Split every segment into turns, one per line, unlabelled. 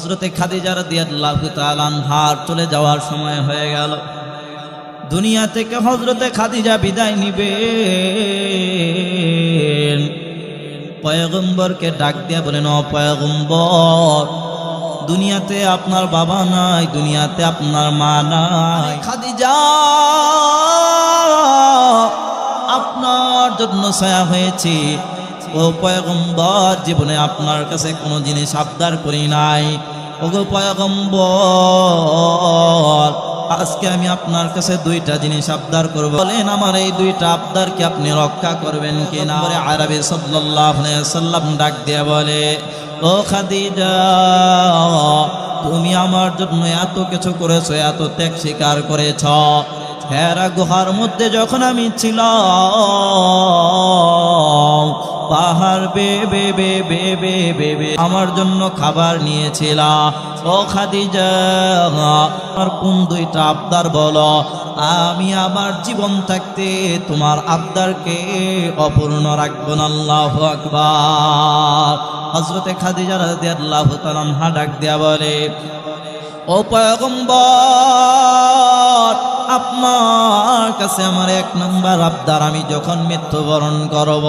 হযরতে খাদিজা রাদিয়াল্লাহু তাআলা আনহার চলে যাওয়ার সময় হয়ে গেল। দুনিয়া থেকে হযরতে খাদিজা বিদায় নিবেন। পয়গম্বরকে ডাক দিয়া বলেন, ও পয়গম্বর, দুনিয়াতে আপনার বাবা নাই, দুনিয়াতে আপনার মা নাই, খাদিজা আপনার জন্য ছায়া হয়েছে। ও পয়গম্বর, জীবনে আপনার কাছে কোনো জিনিস আবদার করি নাই। ওগো পয়গম্বর, আজকে আমি আপনার কাছে দুইটা জিনিস আবদার করব, বলেন আমার এই দুইটা আবদার কি আপনি রক্ষা করবেন কিনা? আরবি সাল্লাল্লাহু আলাইহি ওয়াসাল্লাম ডাক দিয়ে বলে, ও খাদিজা, তুমি আমার জন্য এত কিছু করেছো, এত ত্যাগ স্বীকার করেছ। হেরা গুহার মধ্যে যখন আমি ছিলাম, পাহাড় বেবে বেবে বেবে আমার জন্য খাবার নিয়েছিলা। ও খাদিজা, আমার কোন দুইটা আবদার বলো, আমি আমার জীবন থাকতে তোমার আবদারকে অপূর্ণ রাখবো না। আল্লাহু আকবার। হযরতে খাদিজা রাদিয়াল্লাহু তাআলা আনহা ডাক দিয়া বলে, ও পয়গম্বর, আপনার কাছে আমার এক নম্বর আবদার, আমি যখন মৃত্যুবরণ করব,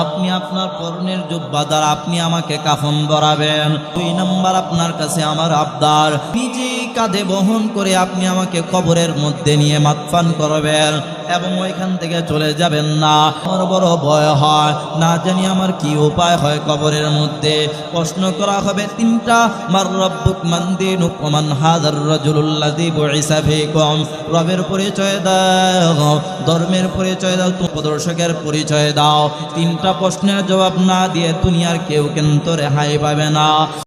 আপনি আপনার পরনের জুব্বা দ্বারা আপনি আমাকে কাফন পরাবেন। 2 নম্বর আপনার কাছে আমার আবদার, নিজে কাঁধে বহন করে আপনি আমাকে কবরের মধ্যে নিয়ে মাতফান করবেন এবং ওইখান থেকে চলে যাবেন না। আমার বড় ভয় হয়, না জানি আমার কি উপায় হয়। কবরের মধ্যে প্রশ্ন করা হবে 3টা, মার রব্বুক মান দীনুক ওয়া মান হাযার রাজুলুল্লাযী বুইসা ফীকুম। রবের পরিচয় দাও, ধর্মের পরিচয় দাও, প্রদর্শকের পরিচয় দাও। 3টা প্রশ্নের জবাব না দিয়ে দুনিয়ার কেউ কিন্তু রেহাই পাবে না।